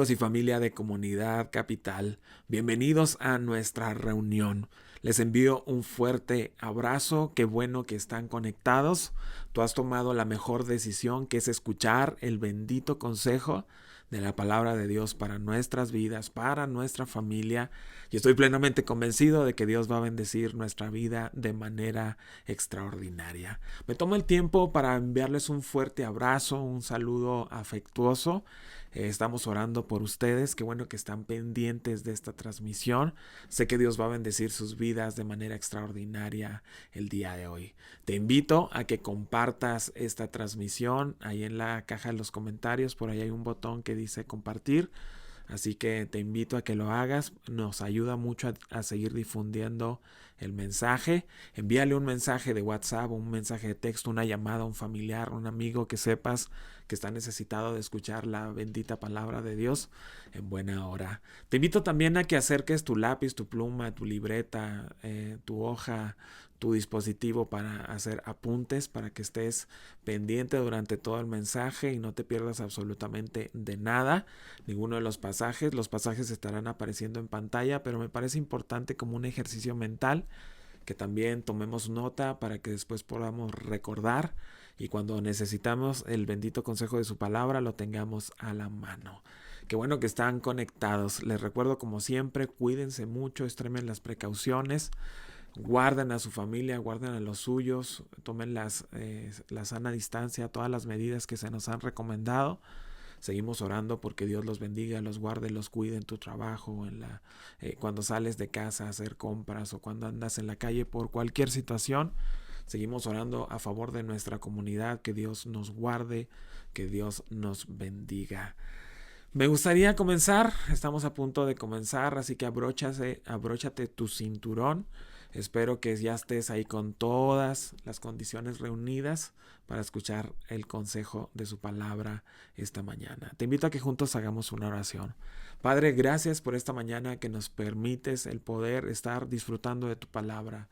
Amigos y familia de Comunidad Capital, bienvenidos a nuestra reunión. Les envío un fuerte abrazo, qué bueno que están conectados. Tú has tomado la mejor decisión, que es escuchar el bendito consejo de la palabra de Dios para nuestras vidas, para nuestra familia. Y estoy plenamente convencido de que Dios va a bendecir nuestra vida de manera extraordinaria. Me tomo el tiempo para enviarles un fuerte abrazo, un saludo afectuoso. Estamos orando por ustedes, qué bueno que están pendientes de esta transmisión. Sé que Dios va a bendecir sus vidas de manera extraordinaria el día de hoy. Te invito a que compartas esta transmisión. Ahí en la caja de los comentarios, por ahí hay un botón que dice compartir. Así que te invito a que lo hagas, nos ayuda mucho a seguir difundiendo el mensaje. Envíale un mensaje de WhatsApp, un mensaje de texto, una llamada a un familiar, un amigo que sepas que está necesitado de escuchar la bendita palabra de Dios en buena hora. Te invito también a que acerques tu lápiz, tu pluma, tu libreta, tu hoja, tu dispositivo para hacer apuntes, para que estés pendiente durante todo el mensaje y no te pierdas absolutamente de nada, ninguno de los pasajes. Los pasajes estarán apareciendo en pantalla, pero me parece importante como un ejercicio mental que también tomemos nota para que después podamos recordar y cuando necesitamos el bendito consejo de su palabra lo tengamos a la mano. Qué bueno que están conectados. Les recuerdo, como siempre, cuídense mucho, extremen las precauciones. Guarden a su familia, guarden a los suyos, tomen la sana distancia, todas las medidas que se nos han recomendado. Seguimos orando porque Dios los bendiga, los guarde, los cuide en tu trabajo, cuando sales de casa a hacer compras o cuando andas en la calle por cualquier situación. Seguimos orando a favor de nuestra comunidad, que Dios nos guarde, que Dios nos bendiga. Me gustaría comenzar, estamos a punto de comenzar, así que abróchate tu cinturón. Espero que ya estés ahí con todas las condiciones reunidas para escuchar el consejo de su palabra esta mañana. Te invito a que juntos hagamos una oración. Padre, gracias por esta mañana que nos permites el poder estar disfrutando de tu palabra.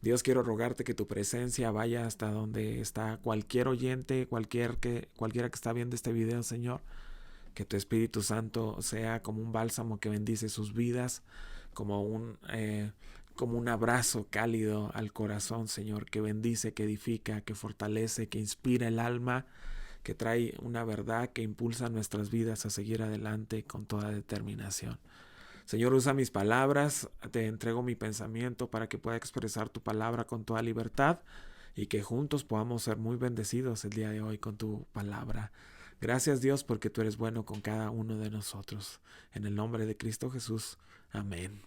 Dios, quiero rogarte que tu presencia vaya hasta donde está cualquier oyente, cualquiera que está viendo este video, Señor. Que tu Espíritu Santo sea como un bálsamo que bendice sus vidas, como un abrazo cálido al corazón, Señor, que bendice, que edifica, que fortalece, que inspira el alma, que trae una verdad que impulsa nuestras vidas a seguir adelante con toda determinación. Señor, usa mis palabras, te entrego mi pensamiento para que pueda expresar tu palabra con toda libertad y que juntos podamos ser muy bendecidos el día de hoy con tu palabra. Gracias, Dios, porque tú eres bueno con cada uno de nosotros. En el nombre de Cristo Jesús. Amén.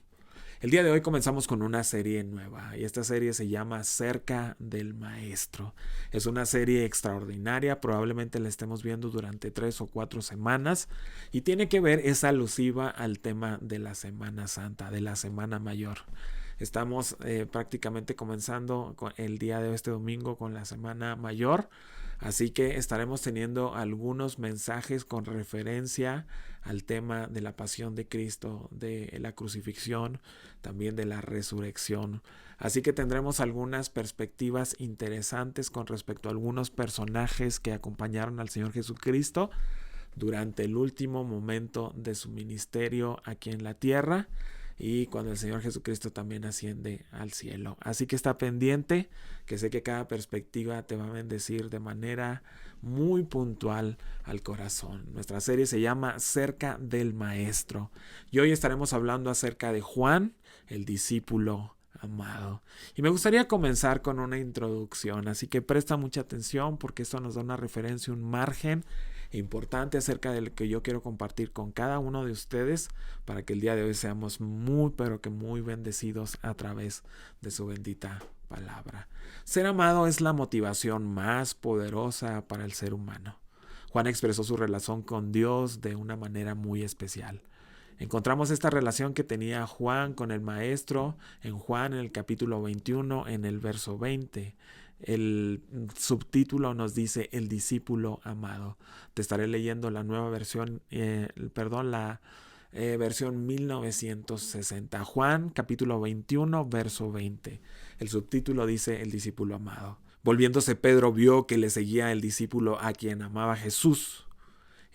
El día de hoy comenzamos con una serie nueva y esta serie se llama Cerca del Maestro. Es una serie extraordinaria, probablemente la estemos viendo durante 3 o 4 semanas y tiene que ver, es alusiva al tema de la Semana Santa, de la Semana Mayor. Estamos prácticamente comenzando el día de este domingo con la Semana Mayor. Así que estaremos teniendo algunos mensajes con referencia al tema de la pasión de Cristo, de la crucifixión, también de la resurrección. Así que tendremos algunas perspectivas interesantes con respecto a algunos personajes que acompañaron al Señor Jesucristo durante el último momento de su ministerio aquí en la tierra y cuando el Señor Jesucristo también asciende al cielo. Así que está pendiente, que sé que cada perspectiva te va a bendecir de manera muy puntual al corazón. Nuestra serie se llama Cerca del Maestro y hoy estaremos hablando acerca de Juan, el discípulo amado. Y me gustaría comenzar con una introducción, así que presta mucha atención porque esto nos da una referencia, un margen importante acerca de lo que yo quiero compartir con cada uno de ustedes para que el día de hoy seamos muy pero que muy bendecidos a través de su bendita palabra. Ser amado es la motivación más poderosa para el ser humano. Juan expresó su relación con Dios de una manera muy especial. Encontramos esta relación que tenía Juan con el Maestro en Juan en el capítulo 21 en el verso 20. El subtítulo nos dice el discípulo amado. Te estaré leyendo la nueva versión, la versión 1960. Juan capítulo 21 verso 20. El subtítulo dice el discípulo amado. Volviéndose Pedro vio que le seguía el discípulo a quien amaba Jesús.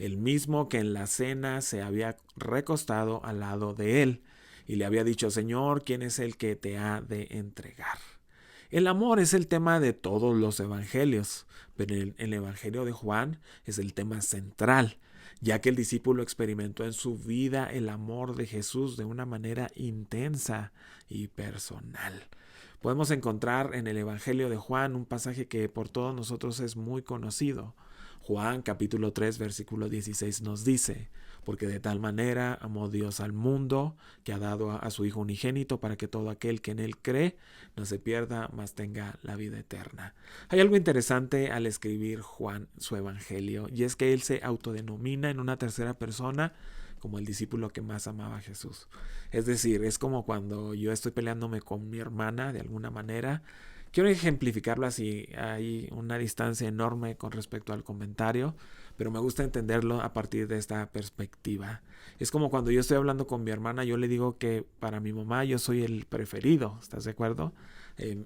el mismo que en la cena se había recostado al lado de él y le había dicho: Señor, ¿quién es el que te ha de entregar? El amor es el tema de todos los evangelios, pero el evangelio de Juan es el tema central, ya que el discípulo experimentó en su vida el amor de Jesús de una manera intensa y personal. Podemos encontrar en el evangelio de Juan un pasaje que por todos nosotros es muy conocido. Juan capítulo 3 versículo 16 nos dice: porque de tal manera amó Dios al mundo, que ha dado a su Hijo unigénito, para que todo aquel que en él cree no se pierda, mas tenga la vida eterna. Hay algo interesante al escribir Juan su evangelio, y es que él se autodenomina en una tercera persona como el discípulo que más amaba a Jesús. Es decir, es como cuando yo estoy peleándome con mi hermana de alguna manera. Quiero ejemplificarlo así, hay una distancia enorme con respecto al comentario, pero me gusta entenderlo a partir de esta perspectiva. Es como cuando yo estoy hablando con mi hermana, yo le digo que para mi mamá yo soy el preferido, ¿estás de acuerdo?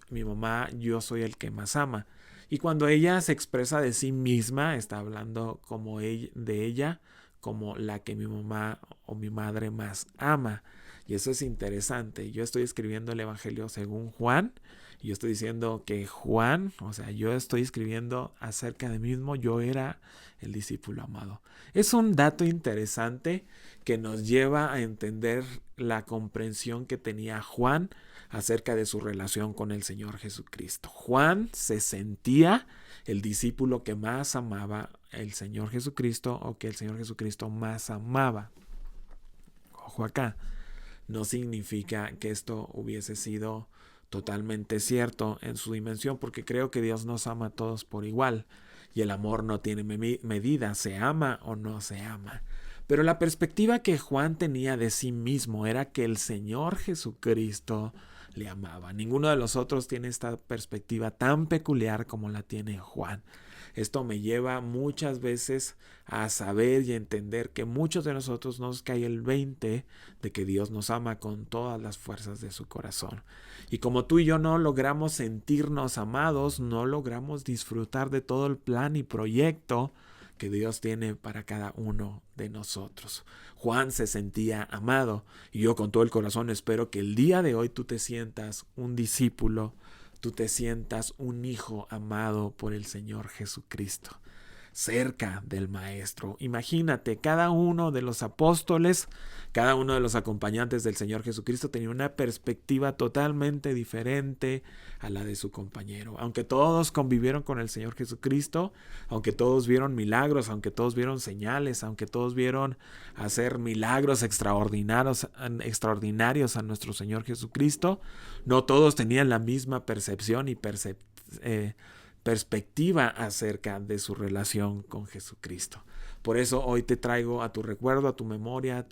Mi mamá, yo soy el que más ama. Y cuando ella se expresa de sí misma, está hablando como de ella como la que mi mamá o mi madre más ama. Y eso es interesante. Yo estoy escribiendo el Evangelio según Juan. Y yo estoy diciendo que Juan, o sea, yo estoy escribiendo acerca de mí mismo, yo era el discípulo amado. Es un dato interesante que nos lleva a entender la comprensión que tenía Juan acerca de su relación con el Señor Jesucristo. Juan se sentía el discípulo que más amaba el Señor Jesucristo, o que el Señor Jesucristo más amaba. Ojo acá, no significa que esto hubiese sido totalmente cierto en su dimensión, porque creo que Dios nos ama a todos por igual y el amor no tiene medida, se ama o no se ama. Pero la perspectiva que Juan tenía de sí mismo era que el Señor Jesucristo le amaba. Ninguno de los otros tiene esta perspectiva tan peculiar como la tiene Juan. Esto me lleva muchas veces a saber y entender que muchos de nosotros nos cae el 20 de que Dios nos ama con todas las fuerzas de su corazón. Y como tú y yo no logramos sentirnos amados, no logramos disfrutar de todo el plan y proyecto que Dios tiene para cada uno de nosotros. Juan se sentía amado, y yo con todo el corazón espero que el día de hoy tú te sientas un discípulo, tú te sientas un hijo amado por el Señor Jesucristo, cerca del Maestro. Imagínate, cada uno de los apóstoles, cada uno de los acompañantes del Señor Jesucristo tenía una perspectiva totalmente diferente a la de su compañero. Aunque todos convivieron con el Señor Jesucristo, aunque todos vieron milagros, aunque todos vieron señales, aunque todos vieron hacer milagros extraordinarios a nuestro Señor Jesucristo, no todos tenían la misma percepción y perspectiva acerca de su relación con Jesucristo. Por eso hoy te traigo a tu recuerdo, a tu memoria,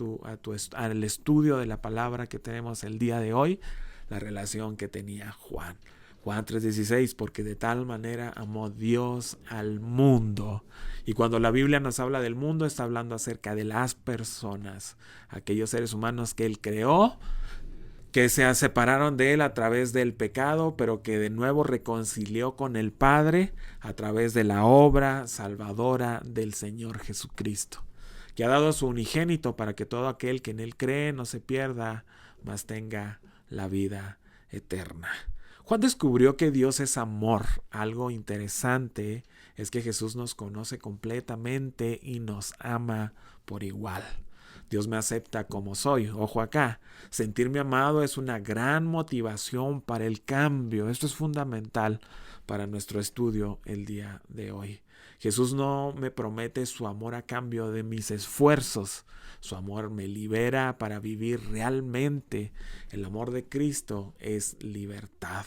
al estudio de la palabra que tenemos el día de hoy, la relación que tenía Juan. Juan 3:16, porque de tal manera amó Dios al mundo. Y cuando la Biblia nos habla del mundo, está hablando acerca de las personas, aquellos seres humanos que Él creó, que se separaron de Él a través del pecado, pero que de nuevo reconcilió con el Padre a través de la obra salvadora del Señor Jesucristo, que ha dado a su unigénito para que todo aquel que en Él cree no se pierda, mas tenga la vida eterna. Juan descubrió que Dios es amor. Algo interesante es que Jesús nos conoce completamente y nos ama por igual. Dios me acepta como soy. Ojo acá, sentirme amado es una gran motivación para el cambio. Esto es fundamental para nuestro estudio el día de hoy. Jesús no me promete su amor a cambio de mis esfuerzos. Su amor me libera para vivir realmente. El amor de Cristo es libertad.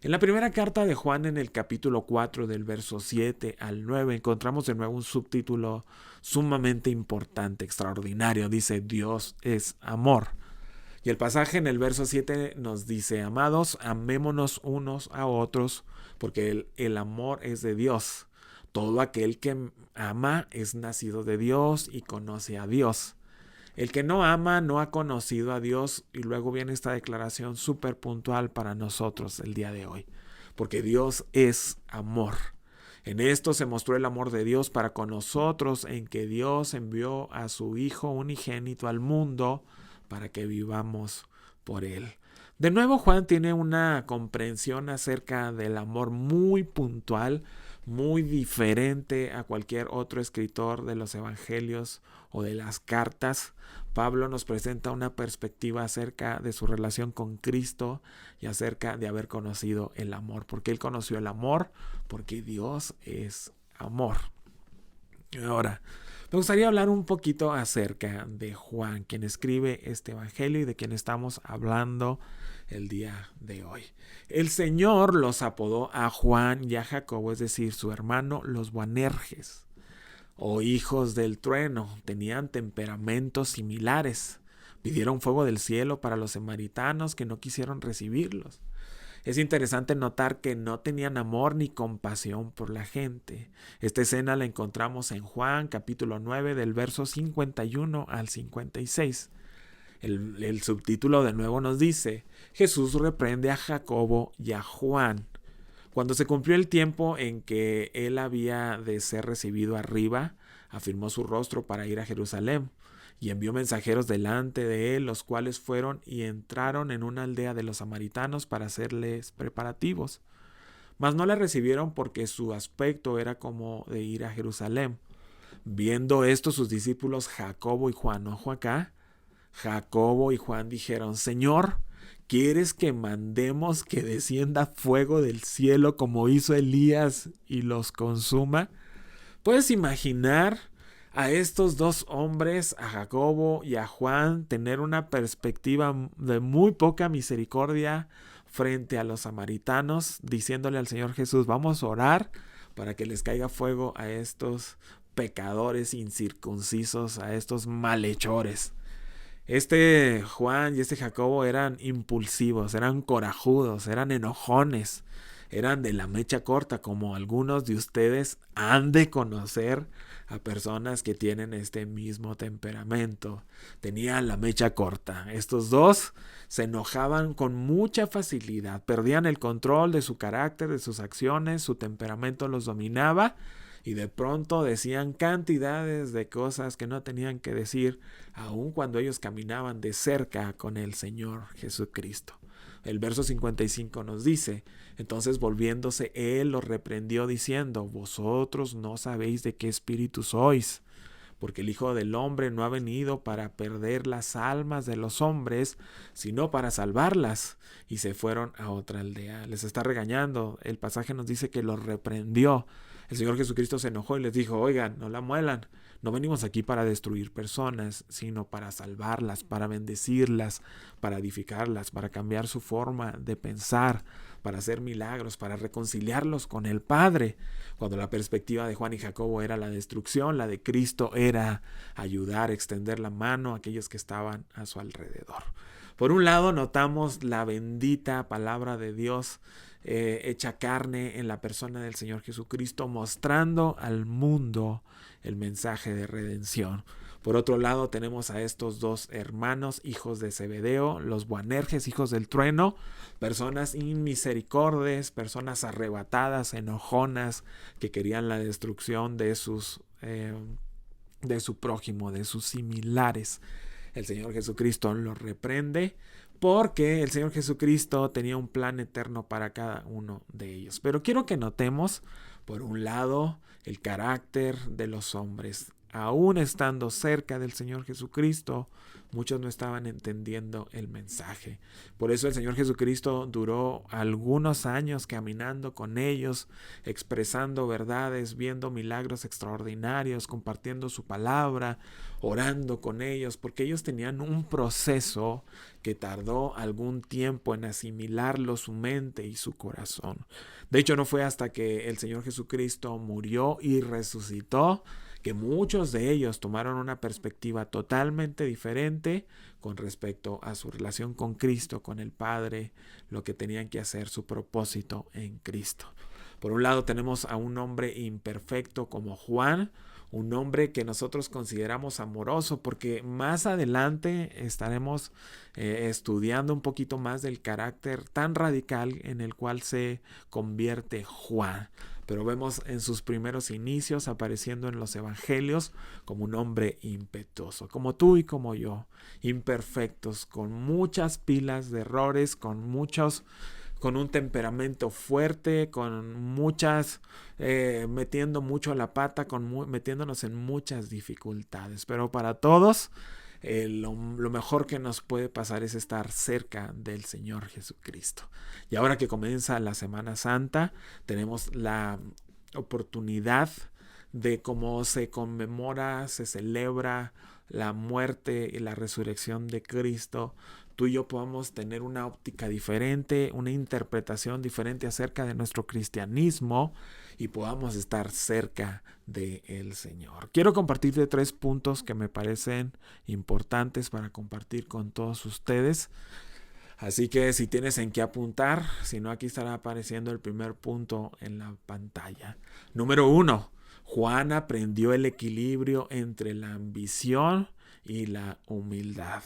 En la primera carta de Juan, en el capítulo 4, del verso 7 al 9, encontramos de nuevo un subtítulo sumamente importante, extraordinario. Dice: Dios es amor. Y el pasaje en el verso 7 nos dice: amados, amémonos unos a otros, porque el amor es de Dios. Todo aquel que ama es nacido de Dios y conoce a Dios. El que no ama no ha conocido a Dios. Y luego viene esta declaración súper puntual para nosotros el día de hoy, porque Dios es amor. En esto se mostró el amor de Dios para con nosotros, en que Dios envió a su Hijo unigénito al mundo para que vivamos por Él. De nuevo, Juan tiene una comprensión acerca del amor muy puntual, muy diferente a cualquier otro escritor de los evangelios o de las cartas. Pablo nos presenta una perspectiva acerca de su relación con Cristo y acerca de haber conocido el amor. Porque él conoció el amor, porque Dios es amor. Ahora, me gustaría hablar un poquito acerca de Juan, quien escribe este evangelio y de quien estamos hablando el día de hoy. El Señor los apodó a Juan y a Jacobo, es decir, su hermano, los Boanerges, o hijos del trueno. Tenían temperamentos similares. Pidieron fuego del cielo para los samaritanos que no quisieron recibirlos. Es interesante notar que no tenían amor ni compasión por la gente. Esta escena la encontramos en Juan capítulo 9 del verso 51 al 56. El subtítulo de nuevo nos dice: Jesús reprende a Jacobo y a Juan. Cuando se cumplió el tiempo en que él había de ser recibido arriba, afirmó su rostro para ir a Jerusalén, y envió mensajeros delante de él, los cuales fueron y entraron en una aldea de los samaritanos para hacerles preparativos. Mas no le recibieron porque su aspecto era como de ir a Jerusalén. Viendo esto, sus discípulos Jacobo y Juan, ojo acá, Jacobo y Juan dijeron: Señor, ¿quieres que mandemos que descienda fuego del cielo como hizo Elías y los consuma? ¿Puedes imaginar a estos dos hombres, a Jacobo y a Juan, tener una perspectiva de muy poca misericordia frente a los samaritanos, diciéndole al Señor Jesús: vamos a orar para que les caiga fuego a estos pecadores incircuncisos, a estos malhechores? Este Juan y este Jacobo eran impulsivos, eran corajudos, eran enojones, eran de la mecha corta, como algunos de ustedes han de conocer a personas que tienen este mismo temperamento. Tenían la mecha corta. Estos dos se enojaban con mucha facilidad, perdían el control de su carácter, de sus acciones, su temperamento los dominaba. Y de pronto decían cantidades de cosas que no tenían que decir, aun cuando ellos caminaban de cerca con el Señor Jesucristo. El verso 55 nos dice: entonces volviéndose él los reprendió diciendo: vosotros no sabéis de qué espíritu sois, porque el Hijo del Hombre no ha venido para perder las almas de los hombres, sino para salvarlas. Y se fueron a otra aldea. Les está regañando. El pasaje nos dice que los reprendió. El Señor Jesucristo se enojó y les dijo: oigan, no la muelan. No venimos aquí para destruir personas, sino para salvarlas, para bendecirlas, para edificarlas, para cambiar su forma de pensar, para hacer milagros, para reconciliarlos con el Padre. Cuando la perspectiva de Juan y Jacobo era la destrucción, la de Cristo era ayudar, extender la mano a aquellos que estaban a su alrededor. Por un lado, notamos la bendita palabra de Dios hecha carne en la persona del Señor Jesucristo, mostrando al mundo el mensaje de redención. Por otro lado, tenemos a estos dos hermanos, hijos de Zebedeo, los Boanerges, hijos del trueno, personas inmisericordes, personas arrebatadas, enojonas, que querían la destrucción de su prójimo, de sus similares. El Señor Jesucristo los reprende porque el Señor Jesucristo tenía un plan eterno para cada uno de ellos. Pero quiero que notemos, por un lado, el carácter de los hombres. Aún estando cerca del Señor Jesucristo, muchos no estaban entendiendo el mensaje. Por eso el Señor Jesucristo duró algunos años caminando con ellos, expresando verdades, viendo milagros extraordinarios, compartiendo su palabra, orando con ellos, porque ellos tenían un proceso que tardó algún tiempo en asimilarlo su mente y su corazón. De hecho, no fue hasta que el Señor Jesucristo murió y resucitó que muchos de ellos tomaron una perspectiva totalmente diferente con respecto a su relación con Cristo, con el Padre, lo que tenían que hacer, su propósito en Cristo. Por un lado tenemos a un hombre imperfecto como Juan, un hombre que nosotros consideramos amoroso, porque más adelante estaremos estudiando un poquito más del carácter tan radical en el cual se convierte Juan. Pero vemos en sus primeros inicios apareciendo en los evangelios como un hombre impetuoso, como tú y como yo, imperfectos, con muchas pilas de errores, con un temperamento fuerte, con muchas, metiendo mucho la pata, metiéndonos en muchas dificultades. Pero para todos, lo mejor que nos puede pasar es estar cerca del Señor Jesucristo. Y ahora que comienza la Semana Santa, tenemos la oportunidad de cómo se conmemora, se celebra la muerte y la resurrección de Cristo. Tú y yo podamos tener una óptica diferente, una interpretación diferente acerca de nuestro cristianismo y podamos estar cerca del Señor. Quiero compartirte 3 puntos que me parecen importantes para compartir con todos ustedes. Así que si tienes en qué apuntar, si no, aquí estará apareciendo el primer punto en la pantalla. Número 1. Juan aprendió el equilibrio entre la ambición y la humildad.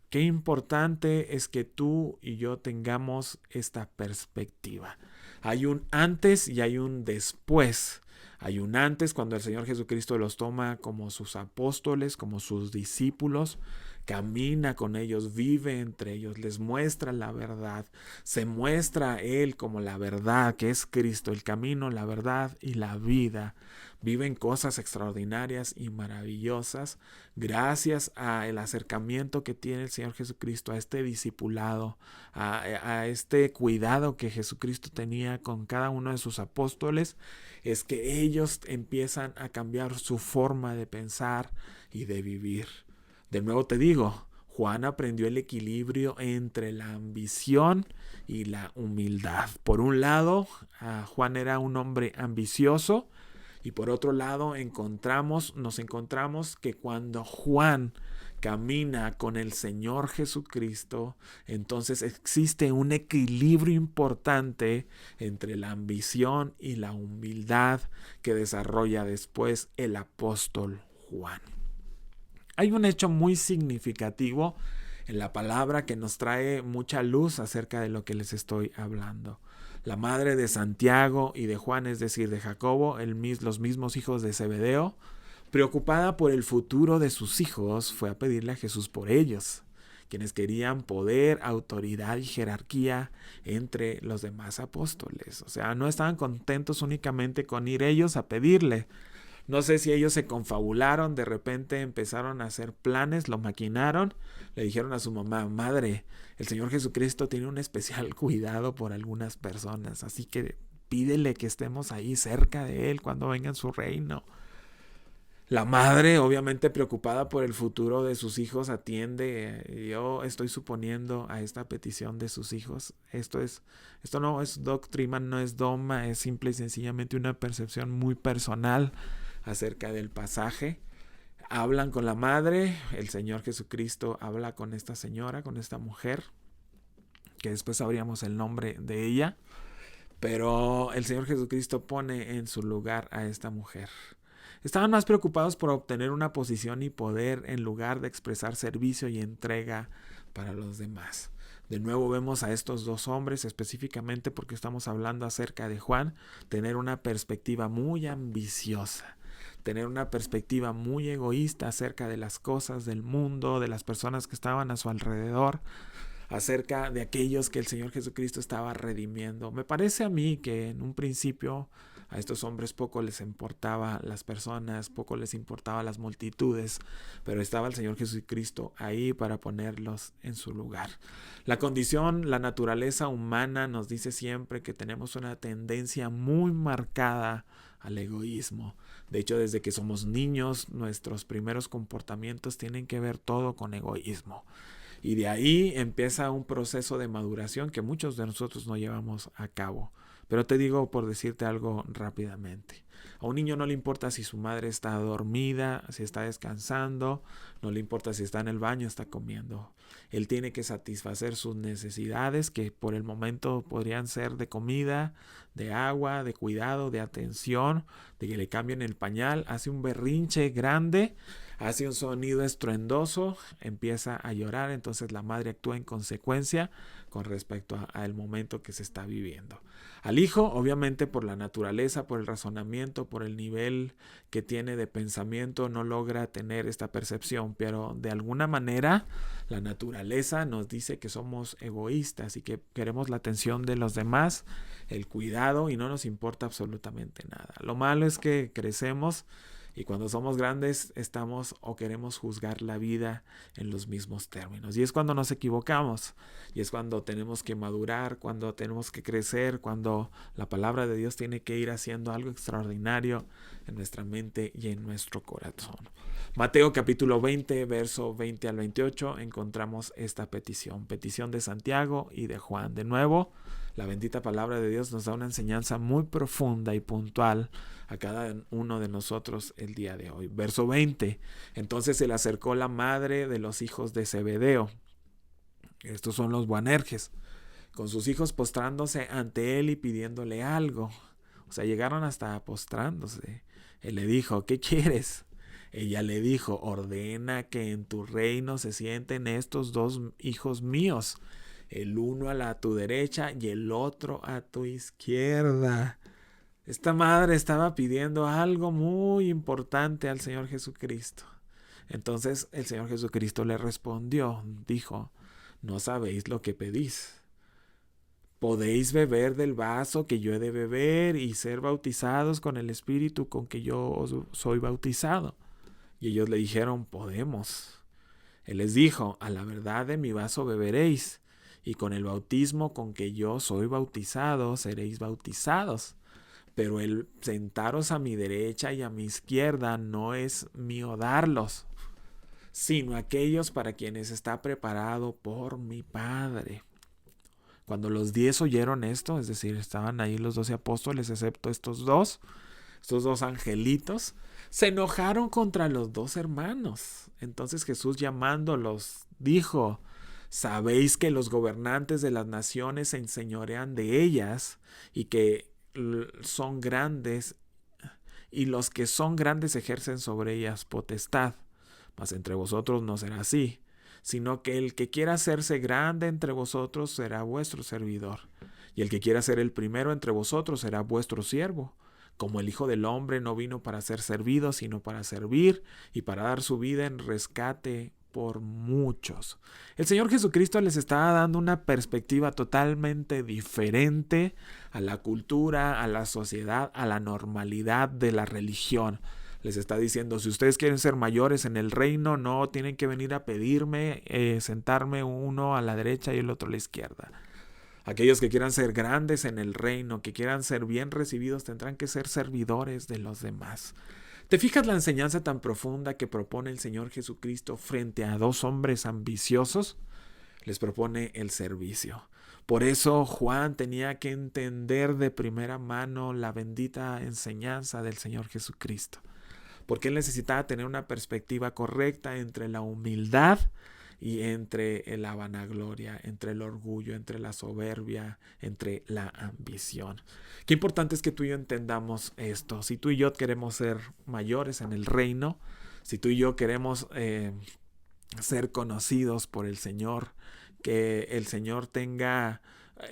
Qué importante es que tú y yo tengamos esta perspectiva. Hay un antes y hay un después. Hay un antes cuando el Señor Jesucristo los toma como sus apóstoles, como sus discípulos, camina con ellos, vive entre ellos, les muestra la verdad, se muestra a Él como la verdad, que es Cristo, el camino, la verdad y la vida. Viven cosas extraordinarias y maravillosas gracias al acercamiento que tiene el Señor Jesucristo, a este discipulado, a este cuidado que Jesucristo tenía con cada uno de sus apóstoles. Es que ellos empiezan a cambiar su forma de pensar y de vivir. De nuevo te digo, Juan aprendió el equilibrio entre la ambición y la humildad. Por un lado, Juan era un hombre ambicioso y por otro lado nos encontramos que cuando Juan camina con el Señor Jesucristo, entonces existe un equilibrio importante entre la ambición y la humildad que desarrolla después el apóstol Juan. Hay un hecho muy significativo en la palabra que nos trae mucha luz acerca de lo que les estoy hablando. La madre de Santiago y de Juan, es decir, de Jacobo, los mismos hijos de Zebedeo, preocupada por el futuro de sus hijos, fue a pedirle a Jesús por ellos, quienes querían poder, autoridad y jerarquía entre los demás apóstoles. O sea, no estaban contentos únicamente con ir ellos a pedirle. No sé si ellos se confabularon, de repente empezaron a hacer planes, lo maquinaron, le dijeron a su mamá: madre, el Señor Jesucristo tiene un especial cuidado por algunas personas, así que pídele que estemos ahí cerca de Él cuando venga en su reino. La madre, obviamente preocupada por el futuro de sus hijos, atiende. Yo estoy suponiendo a esta petición de sus hijos. Esto no es doctrina, no es dogma, es simple y sencillamente una percepción muy personal acerca del pasaje. Hablan con la madre, el Señor Jesucristo habla con esta señora, con esta mujer, que después sabríamos el nombre de ella, pero el Señor Jesucristo pone en su lugar a esta mujer. Estaban más preocupados por obtener una posición y poder en lugar de expresar servicio y entrega para los demás. De nuevo vemos a estos dos hombres, específicamente porque estamos hablando acerca de Juan, tener una perspectiva muy ambiciosa, tener una perspectiva muy egoísta acerca de las cosas del mundo, de las personas que estaban a su alrededor, acerca de aquellos que el Señor Jesucristo estaba redimiendo. Me parece a mí que en un principio a estos hombres poco les importaba las personas, poco les importaba las multitudes, pero estaba el Señor Jesucristo ahí para ponerlos en su lugar. La condición, la naturaleza humana nos dice siempre que tenemos una tendencia muy marcada al egoísmo. De hecho, desde que somos niños, nuestros primeros comportamientos tienen que ver todo con egoísmo. Y de ahí empieza un proceso de maduración que muchos de nosotros no llevamos a cabo. Pero te digo por decirte algo rápidamente. A un niño no le importa si su madre está dormida, si está descansando, no le importa si está en el baño, está comiendo. Él tiene que satisfacer sus necesidades, que por el momento podrían ser de comida, de agua, de cuidado, de atención, de que le cambien el pañal. Hace un berrinche grande, hace un sonido estruendoso, empieza a llorar, entonces la madre actúa en consecuencia con respecto al momento que se está viviendo. Al hijo, obviamente por la naturaleza, por el razonamiento, por el nivel que tiene de pensamiento, no logra tener esta percepción, pero de alguna manera la naturaleza nos dice que somos egoístas y que queremos la atención de los demás, el cuidado, y no nos importa absolutamente nada. Lo malo es que crecemos y cuando somos grandes estamos o queremos juzgar la vida en los mismos términos. Y es cuando nos equivocamos. Y es cuando tenemos que madurar, cuando tenemos que crecer, cuando la palabra de Dios tiene que ir haciendo algo extraordinario en nuestra mente y en nuestro corazón. Mateo capítulo 20, verso 20 al 28, encontramos esta petición de Santiago y de Juan. De nuevo, la bendita palabra de Dios nos da una enseñanza muy profunda y puntual a cada uno de nosotros el día de hoy. Verso 20. Entonces se le acercó la madre de los hijos de Zebedeo. Estos son los Boanerges, con sus hijos postrándose ante él y pidiéndole algo. O sea, llegaron hasta postrándose. Él le dijo, ¿qué quieres? Ella le dijo, ordena que en tu reino se sienten estos dos hijos míos, el uno a tu derecha y el otro a tu izquierda. Esta madre estaba pidiendo algo muy importante al Señor Jesucristo. Entonces el Señor Jesucristo le respondió, dijo, no sabéis lo que pedís. ¿Podéis beber del vaso que yo he de beber y ser bautizados con el Espíritu con que yo soy bautizado? Y ellos le dijeron, podemos. Él les dijo, a la verdad de mi vaso beberéis, y con el bautismo con que yo soy bautizado seréis bautizados. Pero el sentaros a mi derecha y a mi izquierda no es mío darlos, sino aquellos para quienes está preparado por mi Padre. Cuando los 10 oyeron esto, es decir, estaban ahí los 12 apóstoles, excepto estos dos angelitos, se enojaron contra los dos hermanos. Entonces Jesús, llamándolos, dijo, ¿sabéis que los gobernantes de las naciones se enseñorean de ellas y que son grandes, y los que son grandes ejercen sobre ellas potestad? Mas entre vosotros no será así, sino que el que quiera hacerse grande entre vosotros será vuestro servidor, y el que quiera ser el primero entre vosotros será vuestro siervo. Como el Hijo del Hombre no vino para ser servido, sino para servir y para dar su vida en rescate por muchos. El Señor Jesucristo les está dando una perspectiva totalmente diferente a la cultura, a la sociedad, a la normalidad de la religión. Les está diciendo, si ustedes quieren ser mayores en el reino, no tienen que venir a pedirme, sentarme uno a la derecha y el otro a la izquierda. Aquellos que quieran ser grandes en el reino, que quieran ser bien recibidos, tendrán que ser servidores de los demás. ¿Te fijas la enseñanza tan profunda que propone el Señor Jesucristo frente a dos hombres ambiciosos? Les propone el servicio. Por eso Juan tenía que entender de primera mano la bendita enseñanza del Señor Jesucristo. Porque él necesitaba tener una perspectiva correcta entre la humildad y entre la vanagloria, entre el orgullo, entre la soberbia, entre la ambición. Qué importante es que tú y yo entendamos esto. Si tú y yo queremos ser mayores en el reino, si tú y yo queremos ser conocidos por el Señor, que el Señor tenga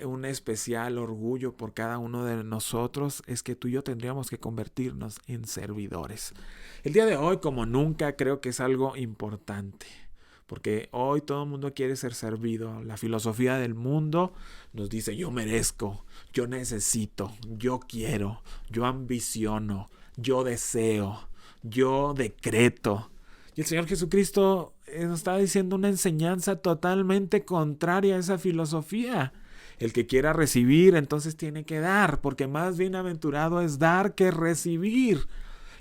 un especial orgullo por cada uno de nosotros, es que tú y yo tendríamos que convertirnos en servidores. El día de hoy, como nunca, creo que es algo importante. Porque hoy todo el mundo quiere ser servido. La filosofía del mundo nos dice, yo merezco, yo necesito, yo quiero, yo ambiciono, yo deseo, yo decreto. Y el Señor Jesucristo nos está diciendo una enseñanza totalmente contraria a esa filosofía. El que quiera recibir, entonces tiene que dar, porque más bienaventurado es dar que recibir.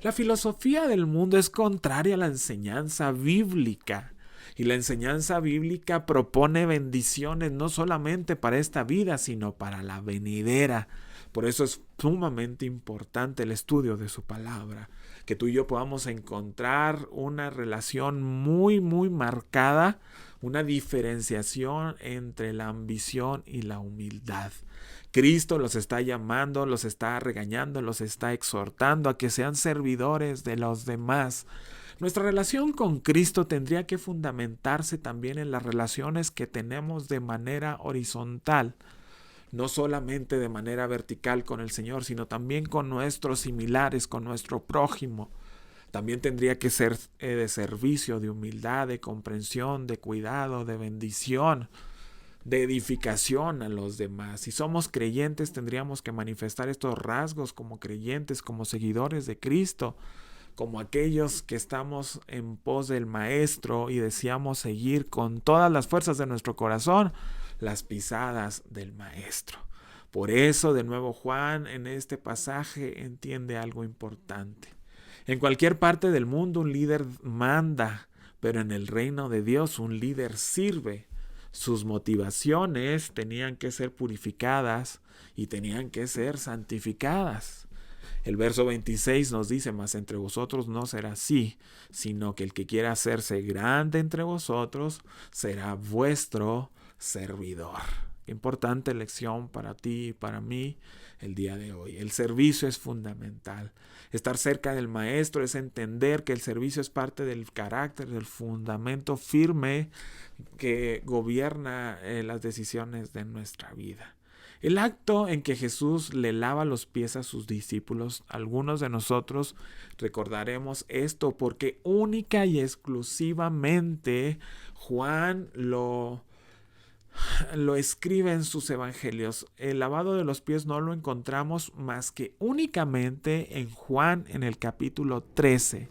La filosofía del mundo es contraria a la enseñanza bíblica. Y la enseñanza bíblica propone bendiciones no solamente para esta vida, sino para la venidera, Por eso es sumamente importante el estudio de su palabra, que tú y yo podamos encontrar una relación muy, muy marcada, una diferenciación entre la ambición y la humildad. Cristo los está llamando, los está regañando, los está exhortando a que sean servidores de los demás. Nuestra relación con Cristo tendría que fundamentarse también en las relaciones que tenemos de manera horizontal, no solamente de manera vertical con el Señor, sino también con nuestros similares, con nuestro prójimo. También tendría que ser de servicio, de humildad, de comprensión, de cuidado, de bendición, de edificación a los demás. Si somos creyentes, tendríamos que manifestar estos rasgos como creyentes, como seguidores de Cristo, como aquellos que estamos en pos del Maestro y deseamos seguir con todas las fuerzas de nuestro corazón las pisadas del Maestro. Por eso, de nuevo, Juan en este pasaje entiende algo importante. En cualquier parte del mundo un líder manda, pero en el reino de Dios un líder sirve. Sus motivaciones tenían que ser purificadas y tenían que ser santificadas. El verso 26 nos dice: mas entre vosotros no será así, sino que el que quiera hacerse grande entre vosotros será vuestro servidor. Importante lección para ti y para mí el día de hoy. El servicio es fundamental. Estar cerca del Maestro es entender que el servicio es parte del carácter, del fundamento firme que gobierna las decisiones de nuestra vida. El acto en que Jesús le lava los pies a sus discípulos, algunos de nosotros recordaremos esto porque única y exclusivamente Juan lo escribe en sus evangelios. El lavado de los pies no lo encontramos más que únicamente en Juan en el capítulo 13.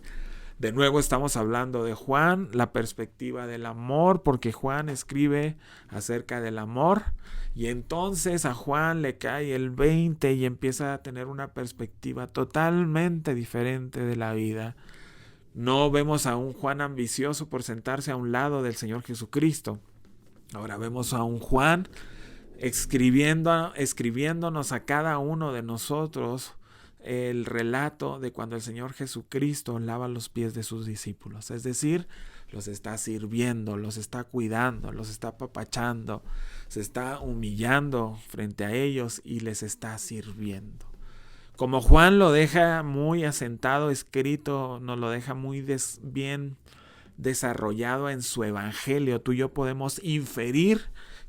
De nuevo estamos hablando de Juan, la perspectiva del amor, porque Juan escribe acerca del amor y entonces a Juan le cae el 20 y empieza a tener una perspectiva totalmente diferente de la vida. No vemos a un Juan ambicioso por sentarse a un lado del Señor Jesucristo. Ahora vemos a un Juan escribiéndonos a cada uno de nosotros el relato de cuando el Señor Jesucristo lava los pies de sus discípulos. Es decir, los está sirviendo, los está cuidando, los está apapachando, se está humillando frente a ellos y les está sirviendo. Como Juan lo deja muy asentado, escrito, nos lo deja muy bien desarrollado en su evangelio, tú y yo podemos inferir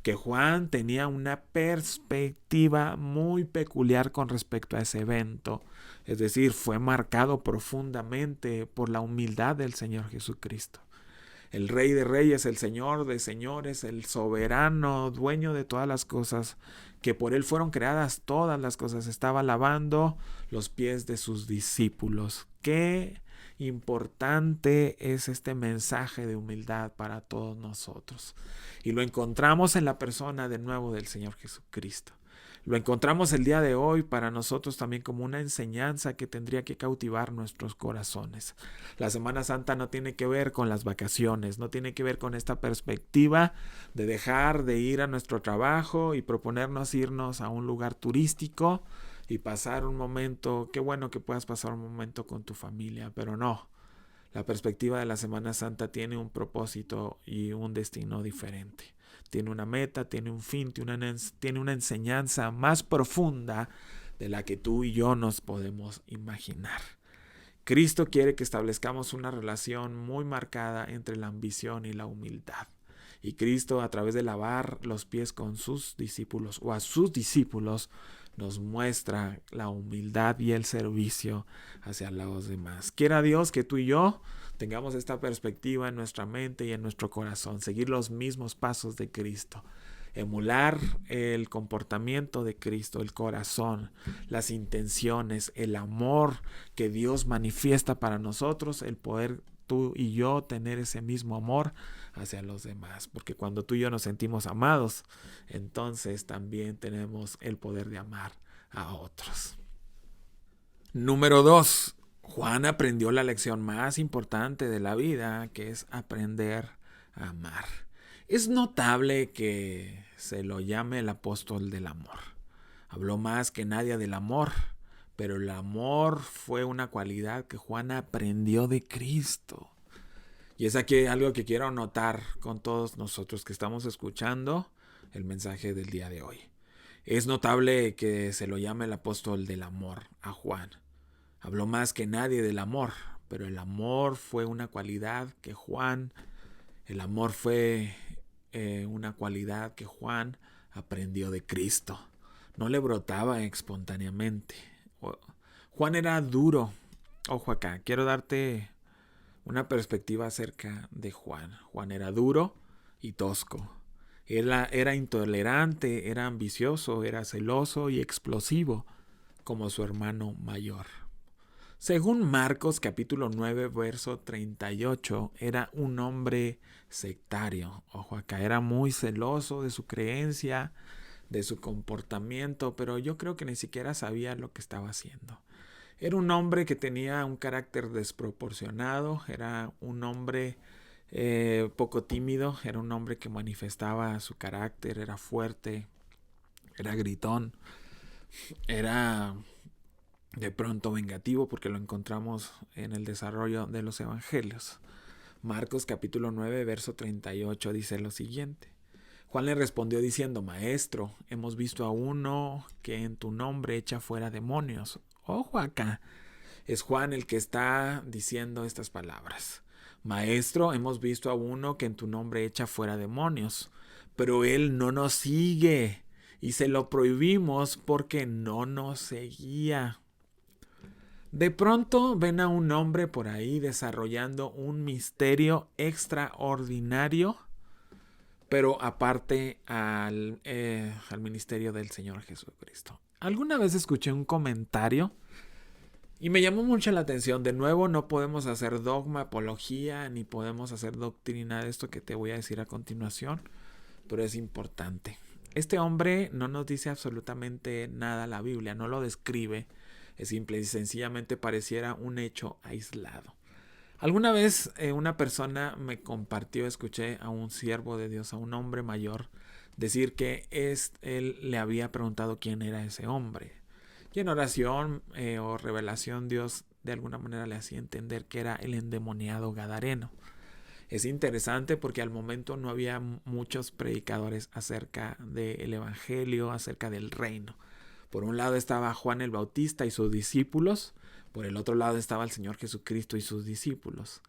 que Juan tenía una perspectiva muy peculiar con respecto a ese evento. Es decir, fue marcado profundamente por la humildad del Señor Jesucristo. El Rey de Reyes, el Señor de Señores, el soberano, dueño de todas las cosas, que por Él fueron creadas todas las cosas, estaba lavando los pies de sus discípulos. ¡Qué importante es este mensaje de humildad para todos nosotros! Y lo encontramos en la persona de nuevo del Señor Jesucristo. Lo encontramos el día de hoy para nosotros también como una enseñanza que tendría que cautivar nuestros corazones. La Semana Santa no tiene que ver con las vacaciones, no tiene que ver con esta perspectiva de dejar de ir a nuestro trabajo y proponernos irnos a un lugar turístico y pasar un momento. Qué bueno que puedas pasar un momento con tu familia, pero no. La perspectiva de la Semana Santa tiene un propósito y un destino diferente. Tiene una meta, tiene un fin, tiene una enseñanza más profunda de la que tú y yo nos podemos imaginar. Cristo quiere que establezcamos una relación muy marcada entre la ambición y la humildad. Y Cristo, a través de lavar los pies con sus discípulos o a sus discípulos, nos muestra la humildad y el servicio hacia los demás. Quiera Dios que tú y yo tengamos esta perspectiva en nuestra mente y en nuestro corazón, seguir los mismos pasos de Cristo, emular el comportamiento de Cristo, el corazón, las intenciones, el amor que Dios manifiesta para nosotros, el poder tú y yo tener ese mismo amor hacia los demás, porque cuando tú y yo nos sentimos amados, entonces también tenemos el poder de amar a otros. Número 2. Juan aprendió la lección más importante de la vida, que es aprender a amar. Es notable que se lo llame el apóstol del amor. Habló más que nadie del amor, pero el amor fue una cualidad que Juan aprendió de Cristo. Y es aquí algo que quiero notar con todos nosotros que estamos escuchando el mensaje del día de hoy. Es notable que se lo llame el apóstol del amor a Juan. Habló más que nadie del amor, pero el amor fue una cualidad que Juan aprendió de Cristo. No le brotaba espontáneamente. Juan era duro. Ojo acá, quiero darte una perspectiva acerca de Juan. Juan era duro y tosco. Era intolerante, era ambicioso, era celoso y explosivo, como su hermano mayor. Según Marcos capítulo 9, verso 38, era un hombre sectario. Ojo acá, era muy celoso de su creencia, de su comportamiento, pero yo creo que ni siquiera sabía lo que estaba haciendo. Era un hombre que tenía un carácter desproporcionado, era un hombre poco tímido, era un hombre que manifestaba su carácter, era fuerte, era gritón, era de pronto vengativo, porque lo encontramos en el desarrollo de los evangelios. Marcos capítulo 9, verso 38 dice lo siguiente. Juan le respondió diciendo: Maestro, hemos visto a uno que en tu nombre echa fuera demonios. Ojo acá, es Juan el que está diciendo estas palabras. Maestro, hemos visto a uno que en tu nombre echa fuera demonios, pero él no nos sigue y se lo prohibimos porque no nos seguía. De pronto ven a un hombre por ahí desarrollando un misterio extraordinario, pero aparte al ministerio del Señor Jesucristo. Alguna vez escuché un comentario y me llamó mucho la atención. De nuevo, no podemos hacer dogma, apología, ni podemos hacer doctrina de esto que te voy a decir a continuación, pero es importante. Este hombre no nos dice absolutamente nada la Biblia, no lo describe. Es simple y sencillamente pareciera un hecho aislado. Alguna vez una persona me compartió, escuché a un siervo de Dios, a un hombre mayor, decir que él le había preguntado quién era ese hombre. Y en oración o revelación Dios de alguna manera le hacía entender que era el endemoniado gadareno. Es interesante porque al momento no había muchos predicadores acerca del evangelio, acerca del reino. Por un lado estaba Juan el Bautista y sus discípulos, por el otro lado estaba el Señor Jesucristo y sus discípulos.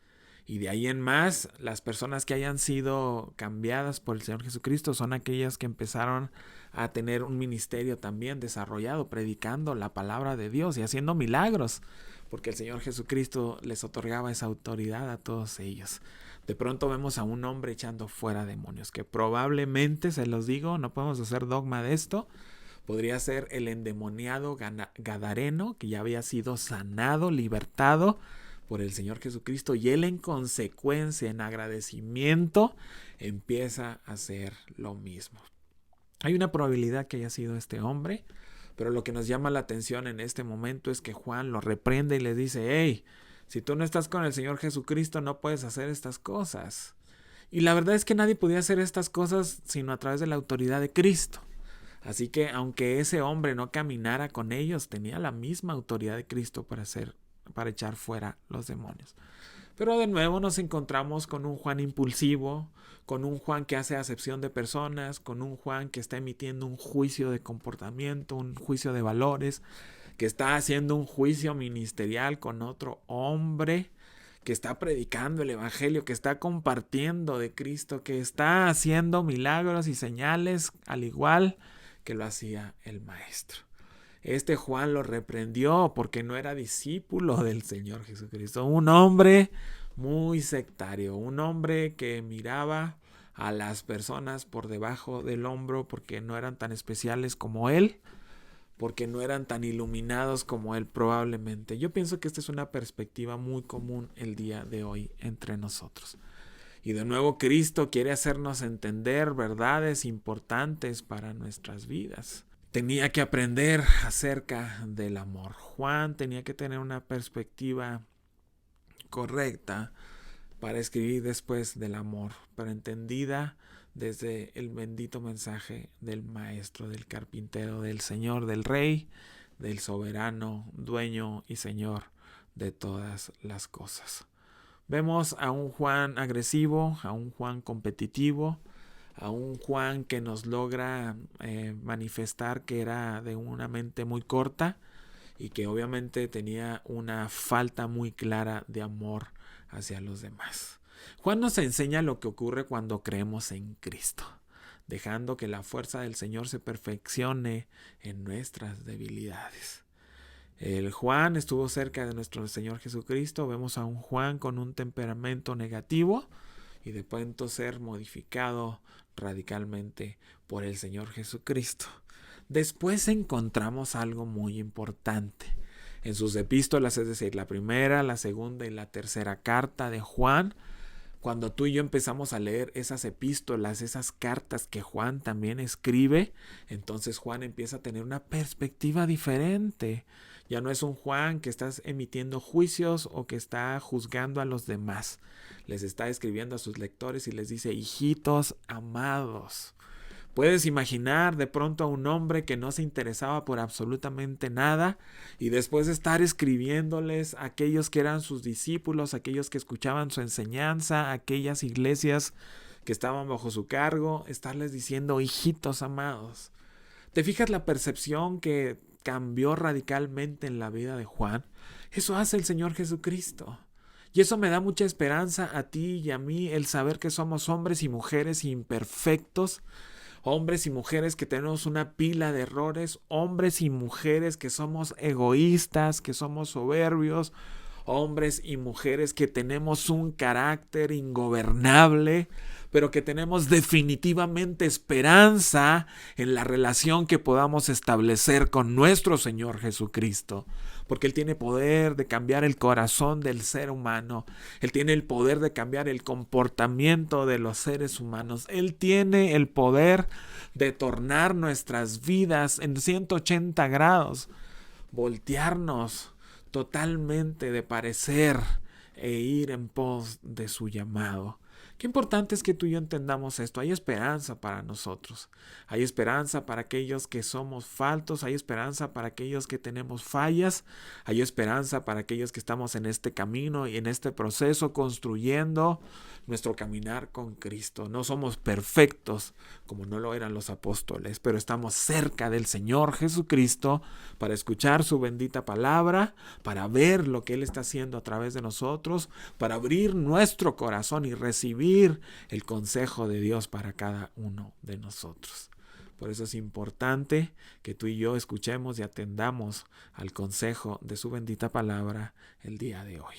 Y de ahí en más, las personas que hayan sido cambiadas por el Señor Jesucristo son aquellas que empezaron a tener un ministerio también desarrollado, predicando la palabra de Dios y haciendo milagros, porque el Señor Jesucristo les otorgaba esa autoridad a todos ellos. De pronto vemos a un hombre echando fuera demonios, que probablemente, se los digo, no podemos hacer dogma de esto, podría ser el endemoniado gadareno, que ya había sido sanado, libertado por el Señor Jesucristo, y él en consecuencia, en agradecimiento, empieza a hacer lo mismo. Hay una probabilidad que haya sido este hombre, pero lo que nos llama la atención en este momento es que Juan lo reprende y le dice: hey, si tú no estás con el Señor Jesucristo no puedes hacer estas cosas. Y la verdad es que nadie podía hacer estas cosas sino a través de la autoridad de Cristo. Así que aunque ese hombre no caminara con ellos, tenía la misma autoridad de Cristo para echar fuera los demonios. Pero de nuevo nos encontramos con un Juan impulsivo, con un Juan que hace acepción de personas, con un Juan que está emitiendo un juicio de comportamiento, un juicio de valores, que está haciendo un juicio ministerial con otro hombre, que está predicando el evangelio, que está compartiendo de Cristo, que está haciendo milagros y señales al igual que lo hacía el maestro. Este Juan lo reprendió porque no era discípulo del Señor Jesucristo. Un hombre muy sectario, un hombre que miraba a las personas por debajo del hombro porque no eran tan especiales como él, porque no eran tan iluminados como él probablemente. Yo pienso que esta es una perspectiva muy común el día de hoy entre nosotros. Y de nuevo Cristo quiere hacernos entender verdades importantes para nuestras vidas. Tenía que aprender acerca del amor. Juan tenía que tener una perspectiva correcta para escribir después del amor, pero entendida desde el bendito mensaje del Maestro, del Carpintero, del Señor, del Rey, del Soberano, Dueño y Señor de todas las cosas. Vemos a un Juan agresivo, a un Juan competitivo, a un Juan que nos logra manifestar que era de una mente muy corta y que obviamente tenía una falta muy clara de amor hacia los demás. Juan nos enseña lo que ocurre cuando creemos en Cristo, dejando que la fuerza del Señor se perfeccione en nuestras debilidades. El Juan estuvo cerca de nuestro Señor Jesucristo. Vemos a un Juan con un temperamento negativo y de pronto ser modificado radicalmente por el Señor Jesucristo. Después encontramos algo muy importante. En sus epístolas, es decir, la primera, la segunda y la tercera carta de Juan, cuando tú y yo empezamos a leer esas epístolas, esas cartas que Juan también escribe, entonces Juan empieza a tener una perspectiva diferente. Ya no es un Juan que está emitiendo juicios o que está juzgando a los demás. Les está escribiendo a sus lectores y les dice: hijitos amados. Puedes imaginar de pronto a un hombre que no se interesaba por absolutamente nada y después de estar escribiéndoles a aquellos que eran sus discípulos, aquellos que escuchaban su enseñanza, aquellas iglesias que estaban bajo su cargo, estarles diciendo: hijitos amados. ¿Te fijas la percepción que cambió radicalmente en la vida de Juan? Eso hace el Señor Jesucristo. Y eso me da mucha esperanza a ti y a mí, el saber que somos hombres y mujeres imperfectos, hombres y mujeres que tenemos una pila de errores, hombres y mujeres que somos egoístas, que somos soberbios, hombres y mujeres que tenemos un carácter ingobernable, pero que tenemos definitivamente esperanza en la relación que podamos establecer con nuestro Señor Jesucristo. Porque Él tiene poder de cambiar el corazón del ser humano. Él tiene el poder de cambiar el comportamiento de los seres humanos. Él tiene el poder de tornar nuestras vidas en 180 grados, voltearnos totalmente de parecer e ir en pos de su llamado. Qué importante es que tú y yo entendamos esto. Hay esperanza para nosotros. Hay esperanza para aquellos que somos faltos. Hay esperanza para aquellos que tenemos fallas. Hay esperanza para aquellos que estamos en este camino y en este proceso construyendo nuestro caminar con Cristo. No somos perfectos como no lo eran los apóstoles, pero estamos cerca del Señor Jesucristo para escuchar su bendita palabra, para ver lo que Él está haciendo a través de nosotros, para abrir nuestro corazón y recibir el consejo de Dios para cada uno de nosotros. Por eso es importante que tú y yo escuchemos y atendamos al consejo de su bendita palabra el día de hoy.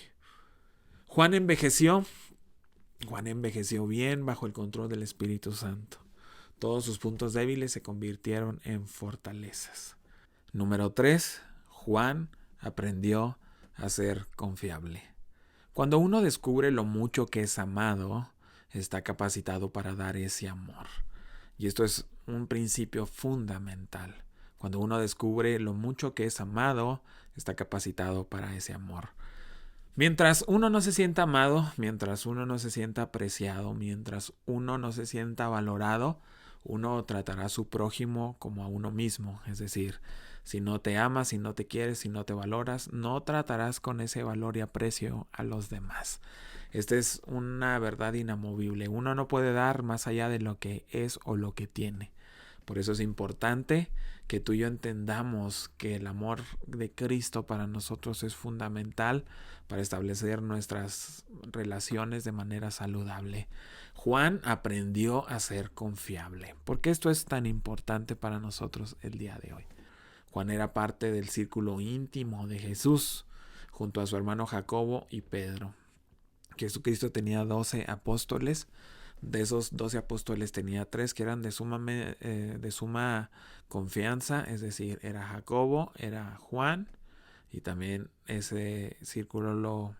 Juan envejeció bien bajo el control del Espíritu Santo. Todos sus puntos débiles se convirtieron en fortalezas. Número 3. Juan aprendió a ser confiable. Cuando uno descubre lo mucho que es amado, está capacitado para dar ese amor. Y esto es un principio fundamental. Cuando uno descubre lo mucho que es amado, está capacitado para ese amor. Mientras uno no se sienta amado, mientras uno no se sienta apreciado, mientras uno no se sienta valorado, uno tratará a su prójimo como a uno mismo. Es decir, si no te amas, si no te quieres, si no te valoras, no tratarás con ese valor y aprecio a los demás. Esta es una verdad inamovible. Uno no puede dar más allá de lo que es o lo que tiene. Por eso es importante que tú y yo entendamos que el amor de Cristo para nosotros es fundamental para establecer nuestras relaciones de manera saludable. Juan aprendió a ser confiable. ¿Por qué esto es tan importante para nosotros el día de hoy? Juan era parte del círculo íntimo de Jesús, junto a su hermano Jacobo y Pedro. Jesucristo tenía 12 apóstoles. De esos 12 apóstoles tenía 3 que eran de suma confianza, es decir, era Jacobo, era Juan, y también ese círculo lo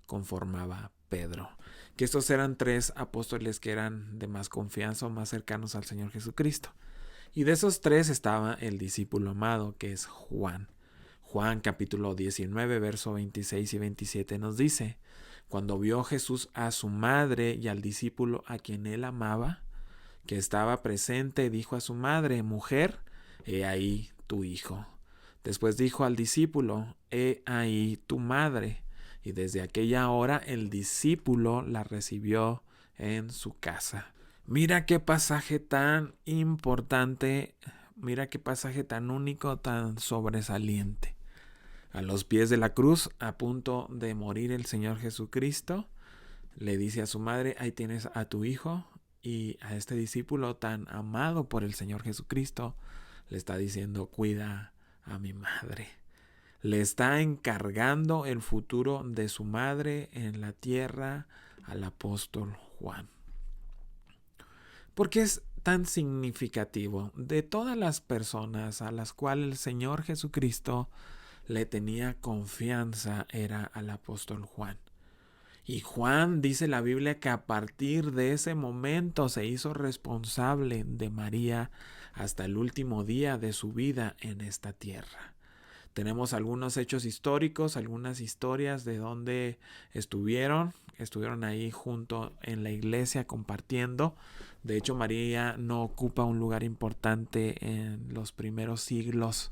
conformaba Pedro. Que estos eran 3 apóstoles que eran de más confianza o más cercanos al Señor Jesucristo. Y de esos 3 estaba el discípulo amado, que es Juan. Juan capítulo 19, verso 26 y 27 nos dice: cuando vio Jesús a su madre y al discípulo a quien él amaba, que estaba presente dijo a su madre: mujer, he ahí tu hijo. Después dijo al discípulo: he ahí tu madre. Y desde aquella hora el discípulo la recibió en su casa. Mira qué pasaje tan importante, mira qué pasaje tan único, tan sobresaliente. A los pies de la cruz, a punto de morir el Señor Jesucristo, le dice a su madre: ahí tienes a tu hijo. Y a este discípulo tan amado por el Señor Jesucristo le está diciendo: cuida a mi madre. Le está encargando el futuro de su madre en la tierra al apóstol Juan. ¿Por qué es tan significativo? De todas las personas a las cuales el Señor Jesucristo le tenía confianza, era al apóstol Juan. Y Juan, dice la Biblia, que a partir de ese momento se hizo responsable de María hasta el último día de su vida en esta tierra. Tenemos algunos hechos históricos, algunas historias de dónde estuvieron ahí junto en la iglesia compartiendo. De hecho, María no ocupa un lugar importante en los primeros siglos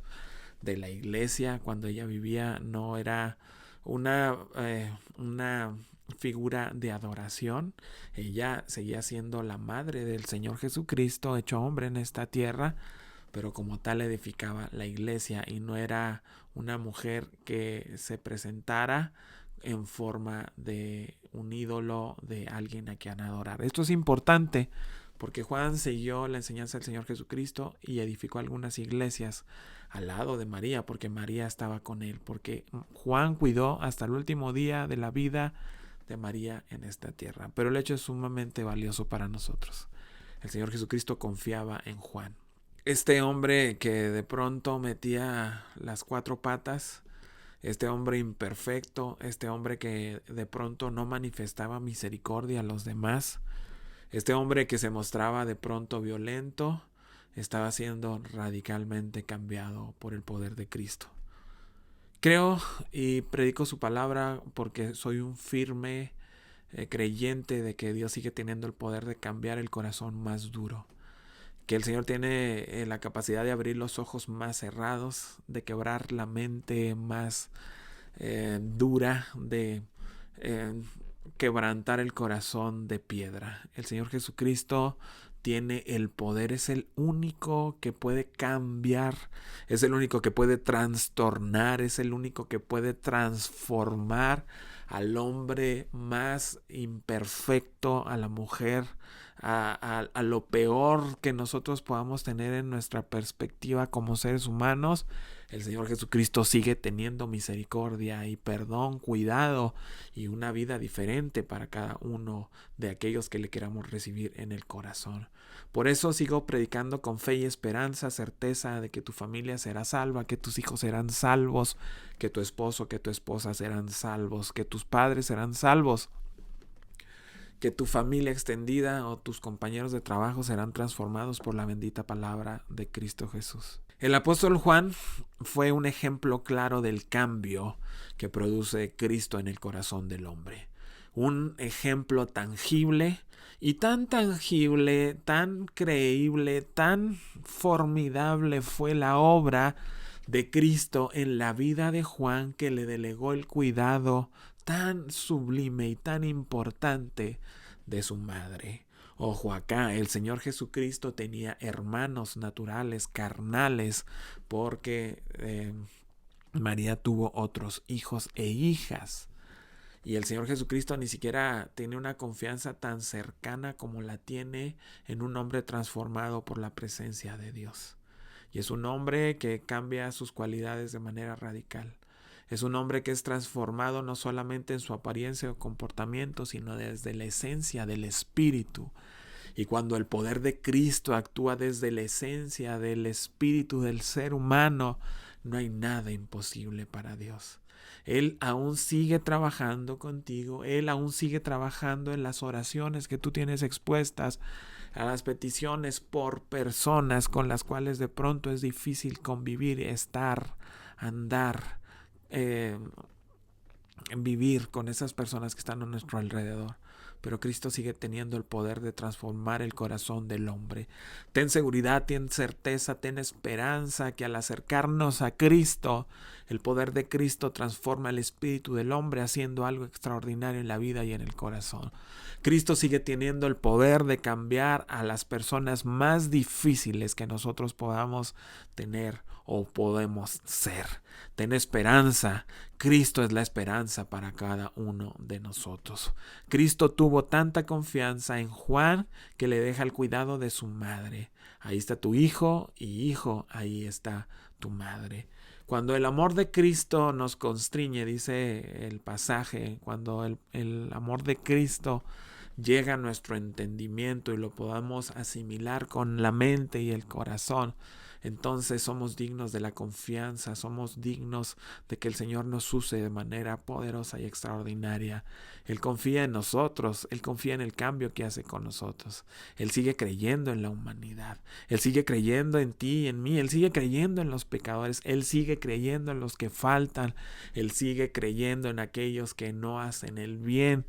de la iglesia. Cuando ella vivía, no era una figura de adoración. Ella seguía siendo la madre del Señor Jesucristo, hecho hombre en esta tierra, pero como tal edificaba la iglesia y no era una mujer que se presentara en forma de un ídolo, de alguien a quien adorar. Esto es importante porque Juan siguió la enseñanza del Señor Jesucristo y edificó algunas iglesias al lado de María, porque María estaba con él, porque Juan cuidó hasta el último día de la vida de María en esta tierra. Pero el hecho es sumamente valioso para nosotros. El Señor Jesucristo confiaba en Juan. Este hombre que de pronto metía las cuatro patas, este hombre imperfecto, este hombre que de pronto no manifestaba misericordia a los demás, este hombre que se mostraba de pronto violento, estaba siendo radicalmente cambiado por el poder de Cristo. Creo y predico su palabra porque soy un firme creyente de que Dios sigue teniendo el poder de cambiar el corazón más duro, que el Señor tiene la capacidad de abrir los ojos más cerrados, de quebrar la mente más dura, de quebrantar el corazón de piedra. El Señor Jesucristo tiene el poder, es el único que puede cambiar, es el único que puede trastornar, es el único que puede transformar al hombre más imperfecto, a la mujer, a lo peor que nosotros podamos tener en nuestra perspectiva como seres humanos. El Señor Jesucristo sigue teniendo misericordia y perdón, cuidado y una vida diferente para cada uno de aquellos que le queramos recibir en el corazón. Por eso sigo predicando con fe y esperanza, certeza de que tu familia será salva, que tus hijos serán salvos, que tu esposo, que tu esposa serán salvos, que tus padres serán salvos, que tu familia extendida o tus compañeros de trabajo serán transformados por la bendita palabra de Cristo Jesús. El apóstol Juan fue un ejemplo claro del cambio que produce Cristo en el corazón del hombre. Un ejemplo tangible y tan tangible, tan creíble, tan formidable fue la obra de Cristo en la vida de Juan, que le delegó el cuidado tan sublime y tan importante de su madre. Ojo acá, el Señor Jesucristo tenía hermanos naturales, carnales, porque María tuvo otros hijos e hijas. Y el Señor Jesucristo ni siquiera tiene una confianza tan cercana como la tiene en un hombre transformado por la presencia de Dios. Y es un hombre que cambia sus cualidades de manera radical. Es un hombre que es transformado no solamente en su apariencia o comportamiento, sino desde la esencia del espíritu. Y cuando el poder de Cristo actúa desde la esencia del espíritu del ser humano, no hay nada imposible para Dios. Él aún sigue trabajando contigo, Él aún sigue trabajando en las oraciones que tú tienes expuestas, a las peticiones por personas con las cuales de pronto es difícil convivir, estar, andar, vivir con esas personas que están a nuestro alrededor. pero Cristo sigue teniendo el poder de transformar el corazón del hombre. Ten seguridad, ten certeza, ten esperanza que al acercarnos a Cristo, el poder de Cristo transforma el espíritu del hombre, haciendo algo extraordinario en la vida y en el corazón. Cristo sigue teniendo el poder de cambiar a las personas más difíciles que nosotros podamos tener o podemos ser. Ten esperanza. Cristo es la esperanza para cada uno de nosotros. Cristo tuvo tanta confianza en Juan que le deja el cuidado de su madre. Ahí está tu hijo y hijo, ahí está tu madre. Cuando el amor de Cristo nos constriñe, dice el pasaje, cuando el amor de Cristo llega a nuestro entendimiento y lo podamos asimilar con la mente y el corazón, entonces somos dignos de la confianza, somos dignos de que el Señor nos use de manera poderosa y extraordinaria. Él confía en nosotros, Él confía en el cambio que hace con nosotros. Él sigue creyendo en la humanidad, Él sigue creyendo en ti y en mí, Él sigue creyendo en los pecadores, Él sigue creyendo en los que faltan, Él sigue creyendo en aquellos que no hacen el bien,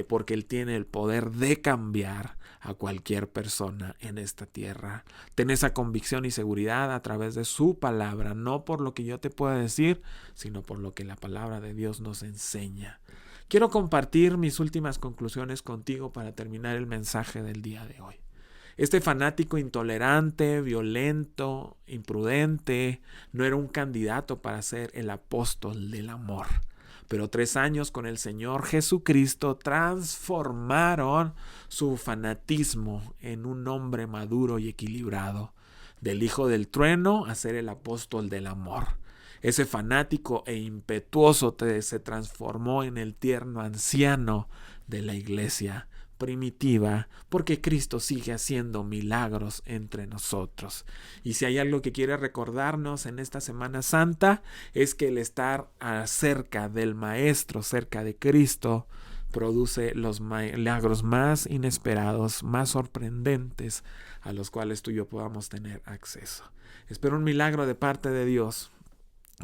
porque Él tiene el poder de cambiar a cualquier persona en esta tierra. Ten esa convicción y seguridad a través de su palabra, no por lo que yo te pueda decir, sino por lo que la palabra de Dios nos enseña. Quiero compartir mis últimas conclusiones contigo para terminar el mensaje del día de hoy. Este fanático intolerante, violento, imprudente, no era un candidato para ser el apóstol del amor. Pero 3 años con el Señor Jesucristo transformaron su fanatismo en un hombre maduro y equilibrado. Del hijo del trueno a ser el apóstol del amor. Ese fanático e impetuoso se transformó en el tierno anciano de la iglesia primitiva, porque Cristo sigue haciendo milagros entre nosotros. Y si hay algo que quiere recordarnos en esta Semana Santa, es que el estar cerca del Maestro, cerca de Cristo, produce los milagros más inesperados, más sorprendentes, a los cuales tú y yo podamos tener acceso. Espero un milagro de parte de Dios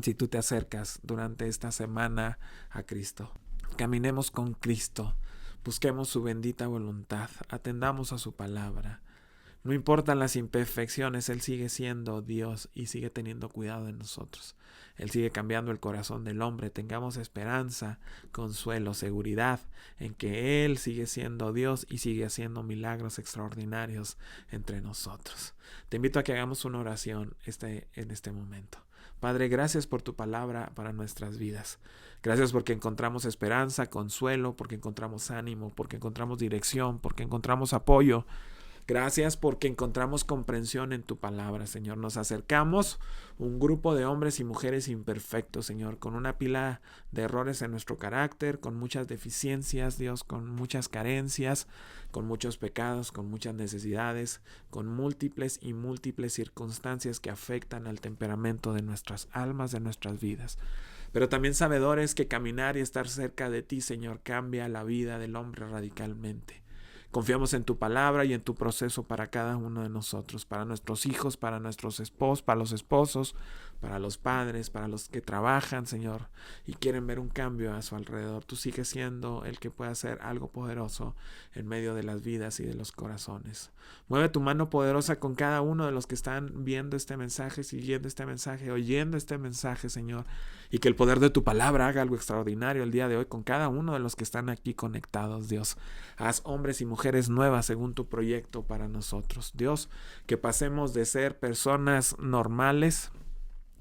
si tú te acercas durante esta semana a Cristo. Caminemos con Cristo. Busquemos su bendita voluntad, atendamos a su palabra. No importan las imperfecciones, Él sigue siendo Dios y sigue teniendo cuidado de nosotros. Él sigue cambiando el corazón del hombre. Tengamos esperanza, consuelo, seguridad en que Él sigue siendo Dios y sigue haciendo milagros extraordinarios entre nosotros. Te invito a que hagamos una oración en este momento. Padre, gracias por tu palabra para nuestras vidas. Gracias porque encontramos esperanza, consuelo, porque encontramos ánimo, porque encontramos dirección, porque encontramos apoyo. Gracias porque encontramos comprensión en tu palabra, Señor. Nos acercamos un grupo de hombres y mujeres imperfectos, Señor, con una pila de errores en nuestro carácter, con muchas deficiencias, Dios, con muchas carencias, con muchos pecados, con muchas necesidades, con múltiples y múltiples circunstancias que afectan al temperamento de nuestras almas, de nuestras vidas. Pero también sabedores que caminar y estar cerca de ti, Señor, cambia la vida del hombre radicalmente. Confiamos en tu palabra y en tu proceso para cada uno de nosotros, para nuestros hijos, para nuestros esposos, para los esposos, para los padres, para los que trabajan, Señor, y quieren ver un cambio a su alrededor. Tú sigues siendo el que puede hacer algo poderoso en medio de las vidas y de los corazones. Mueve tu mano poderosa con cada uno de los que están viendo este mensaje, siguiendo este mensaje, oyendo este mensaje, Señor, y que el poder de tu palabra haga algo extraordinario el día de hoy con cada uno de los que están aquí conectados, Dios. Haz hombres y mujeres nuevas según tu proyecto para nosotros. Dios, que pasemos de ser personas normales,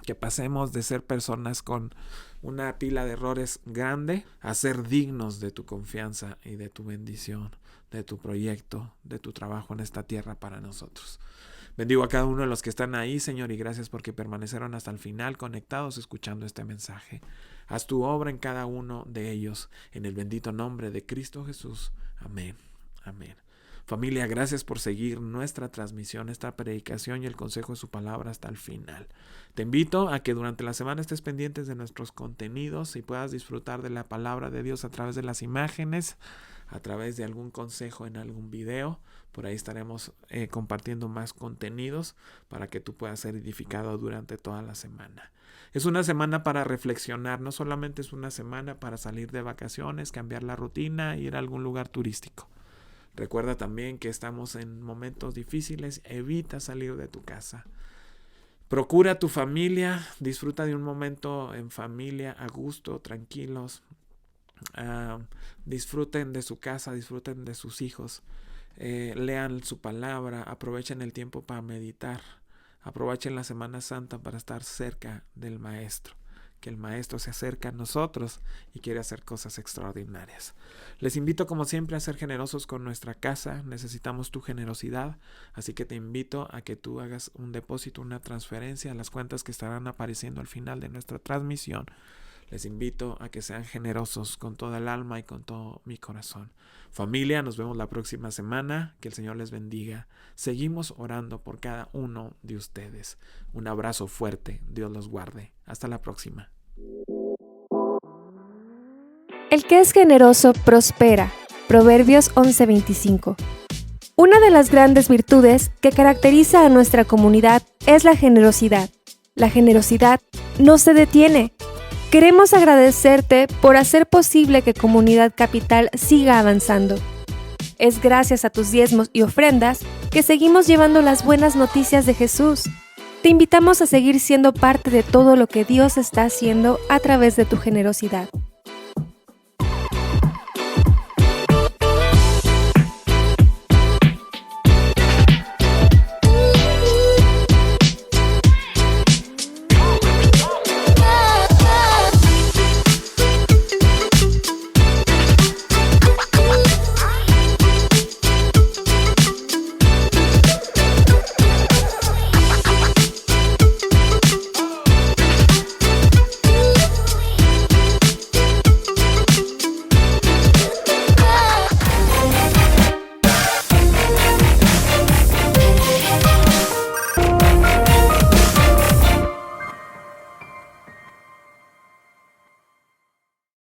que pasemos de ser personas con una pila de errores grande a ser dignos de tu confianza y de tu bendición, de tu proyecto, de tu trabajo en esta tierra para nosotros. Bendigo a cada uno de los que están ahí, Señor, y gracias porque permanecieron hasta el final conectados escuchando este mensaje. Haz tu obra en cada uno de ellos, en el bendito nombre de Cristo Jesús. Amén. Amén. Familia, gracias por seguir nuestra transmisión, esta predicación y el consejo de su palabra hasta el final. Te invito a que durante la semana estés pendientes de nuestros contenidos y puedas disfrutar de la palabra de Dios a través de las imágenes, a través de algún consejo en algún video. Por ahí estaremos compartiendo más contenidos para que tú puedas ser edificado durante toda la semana. Es una semana para reflexionar, no solamente es una semana para salir de vacaciones, cambiar la rutina, ir a algún lugar turístico. Recuerda también que estamos en momentos difíciles, evita salir de tu casa. Procura tu familia, disfruta de un momento en familia a gusto, tranquilos. Disfruten de su casa, disfruten de sus hijos. Lean su palabra, aprovechen el tiempo para meditar. Aprovechen la Semana Santa para estar cerca del Maestro, que el Maestro se acerca a nosotros y quiere hacer cosas extraordinarias. Les invito como siempre a ser generosos con nuestra casa, necesitamos tu generosidad, así que te invito a que tú hagas un depósito, una transferencia a las cuentas que estarán apareciendo al final de nuestra transmisión. Les invito a que sean generosos con toda el alma y con todo mi corazón. Familia, nos vemos la próxima semana. Que el Señor les bendiga. Seguimos orando por cada uno de ustedes. Un abrazo fuerte. Dios los guarde. Hasta la próxima. El que es generoso prospera. Proverbios 11:25. Una de las grandes virtudes que caracteriza a nuestra comunidad es la generosidad. La generosidad no se detiene. Queremos agradecerte por hacer posible que Comunidad Capital siga avanzando. Es gracias a tus diezmos y ofrendas que seguimos llevando las buenas noticias de Jesús. Te invitamos a seguir siendo parte de todo lo que Dios está haciendo a través de tu generosidad.